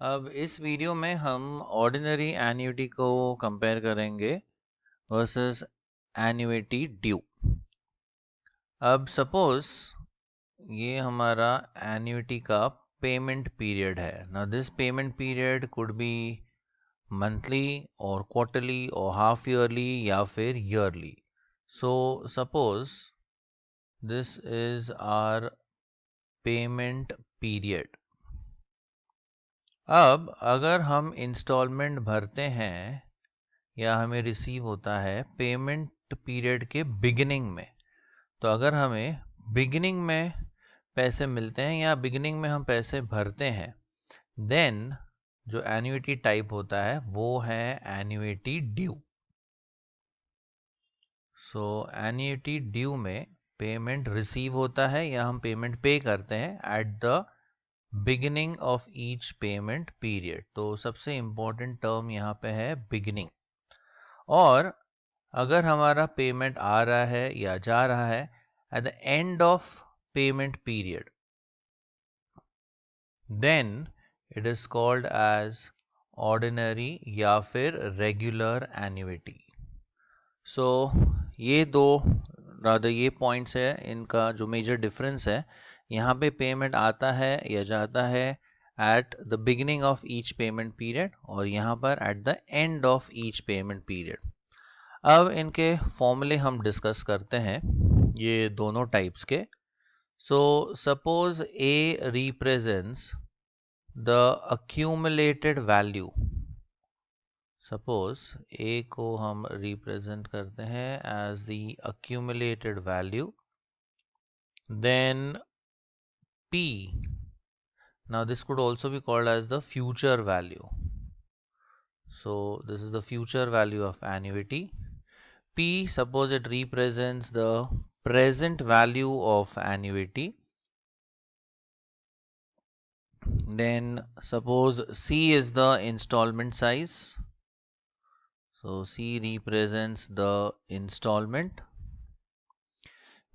अब इस वीडियो में हम ऑर्डिनरी एन्युटी को कंपेयर करेंगे वर्सेस एन्युटी ड्यू। अब सपोज ये हमारा एन्युटी का पेमेंट पीरियड है। Now this payment period could be monthly और क्वार्टरली और हाफ ईयरली या फिर yearly. So suppose this is our payment period. अब अगर हम इंस्टॉलमेंट भरते हैं या हमें रिसीव होता है पेमेंट पीरियड के बिगिनिंग में, तो अगर हमें बिगिनिंग में पैसे मिलते हैं या बिगिनिंग में हम पैसे भरते हैं, देन जो एन्युटी टाइप होता है वो है एन्युटी ड्यू। सो एन्युटी ड्यू में पेमेंट रिसीव होता है या हम पेमेंट पे करते हैं at the beginning of each payment period. तो सबसे इंपॉर्टेंट टर्म यहाँ पे है बिगिनिंग। और अगर हमारा पेमेंट आ रहा है या जा रहा है at the end of payment period, then it is called as ordinary या फिर रेगुलर एन्युटी। सो ये दो रादर ये पॉइंट्स है, इनका जो मेजर डिफरेंस है, यहाँ पे पेमेंट आता है या जाता है at the beginning of each payment period और यहाँ पर eight the end of each payment period. अब इनके फॉर्मूले हम डिस्कस करते हैं, ये दोनों टाइप्स के। So suppose A represents the accumulated value. Suppose A को हम रिप्रेजेंट करते हैं as the accumulated value, then P, now this could also be called as the future value. So this is the future value of annuity. P, suppose it represents the present value of annuity. Then suppose C is the installment size. So C represents the installment.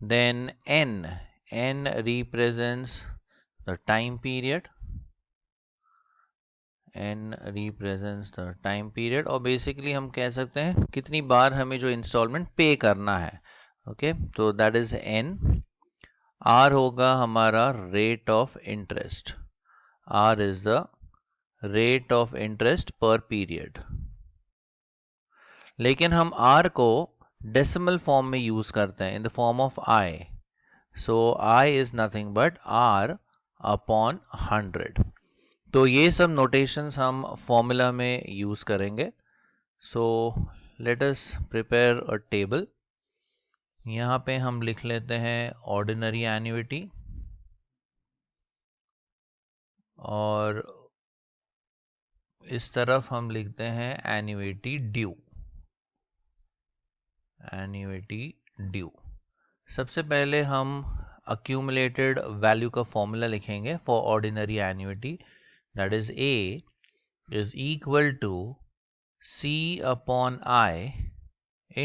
Then N represents the time period. N represents the time period और basically हम कह सकते हैं कितनी बार हमें जो instalment पे करना है। ओके, तो दैट इज N। R होगा हमारा rate of interest. R is the rate of interest पर पीरियड। लेकिन हम R को डेसिमल फॉर्म में यूज करते हैं in the form of I। So I is nothing but R upon 100। तो ये सब नोटेशंस हम फॉर्मूला में यूज करेंगे। So let us prepare a table. यहाँ पे हम लिख लेते हैं ऑर्डिनरी एन्युटी और इस तरफ हम लिखते हैं एन्युटी ड्यू। Annuity due. सबसे पहले हम अक्यूमुलेटेड वैल्यू का फॉर्मूला लिखेंगे for ordinary annuity, that is A is equal to C upon I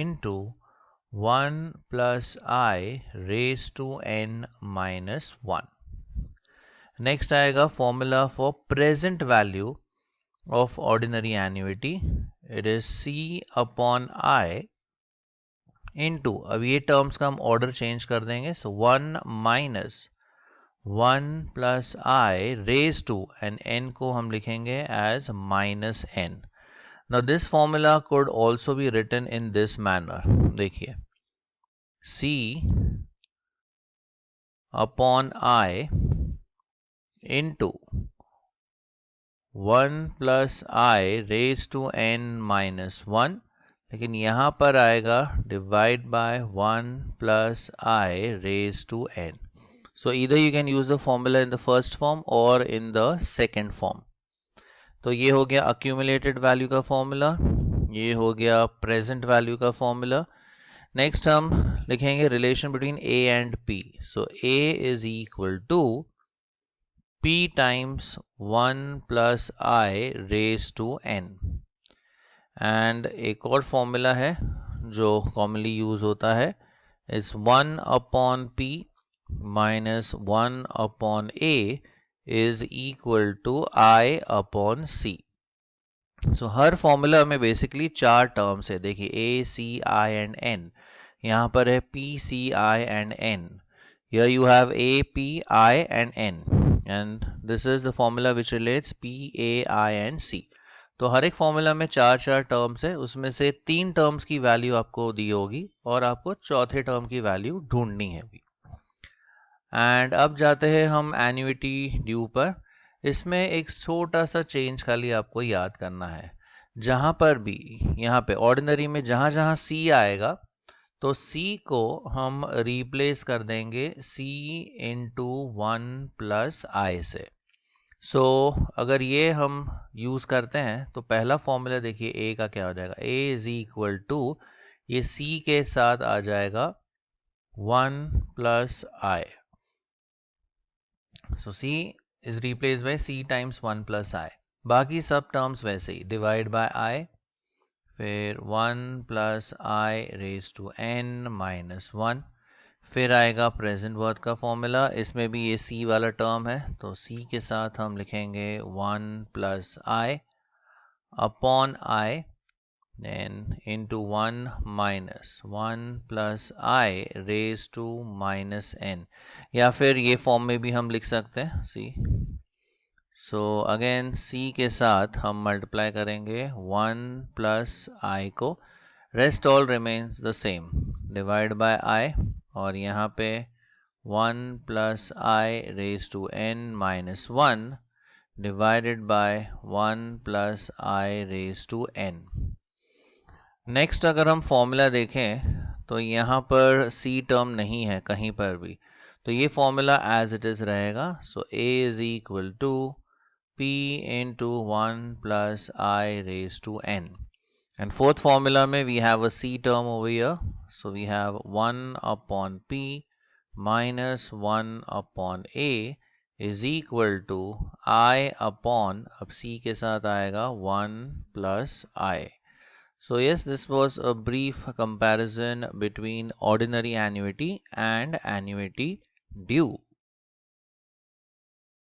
into 1 plus I raised to n minus 1. Next आएगा formula for present value of ordinary annuity, it is C upon I into, अब ये terms का हम order change कर देंगे, so 1 minus 1 plus I raise to, and n को हम लिखेंगे as minus n। Now this formula could also be written in this manner. देखिए, C upon I into 1 plus I raised to n minus 1, लेकिन यहाँ पर आएगा divide by 1 plus I raised to n. So either you can use the formula in the first form or in the second form. तो ये हो गया accumulated value का formula, ये हो गया present value का फॉर्मूला। नेक्स्ट हम लिखेंगे relation between A and P। So A is equal to P times 1 plus I raise to n। And एक और फॉर्मूला है जो कॉमनली यूज होता है, it's 1 upon P minus 1 upon A is equal to I upon C. So हर formula में basically चार terms है. देखिए A, C, I and N. यहाँ पर है P, C, I and N. Here you have A, P, I and N. And this is the formula which relates P, A, I and C. तो हर एक formula में चार चार terms है. उसमें से तीन टर्म्स की वैल्यू आपको दी होगी और आपको चौथे टर्म की वैल्यू ढूंढनी है. एंड अब जाते हैं हम एन्युटी ड्यू पर. इसमें एक छोटा सा चेंज खाली आपको याद करना है. जहां पर भी यहाँ पे ऑर्डिनरी में जहां जहां C आएगा तो C को हम रिप्लेस कर देंगे C इंटू 1 प्लस I से. सो अगर ये हम यूज करते हैं तो पहला फॉर्मूला देखिए A का क्या हो जाएगा. A इज इक्वल टू ये C के साथ आ जाएगा 1 plus I. So C is replaced by C times 1 plus I. बाकी सब टर्म्स वैसे ही डिवाइड बाय I, फिर 1 plus I raise to n minus 1. फिर आएगा प्रेजेंट वर्ड का फॉर्मूला. इसमें भी ये C वाला टर्म है तो C के साथ हम लिखेंगे 1 plus I upon I then into 1 minus 1 plus I raised to minus n. या फिर ये फॉर्म में भी हम लिख सकते हैं C. सो अगेन C के साथ हम मल्टीप्लाई करेंगे 1 प्लस I को. Rest all remains the same. Divide by I और यहाँ पे 1 plus I raise to n minus 1 divided by 1 plus I raise to n. Next अगर हम फॉर्मूला देखें तो यहाँ पर C टर्म नहीं है कहीं पर भी, तो ये फॉर्मूला एज इट इज रहेगा. So A is equal to P into 1 plus I raise to n. And fourth formula में we have a C term over here. So we have 1 upon P minus 1 upon A is equal to I upon, अब C के साथ आएगा 1 plus I. So yes, this was a brief comparison between ordinary annuity and annuity due.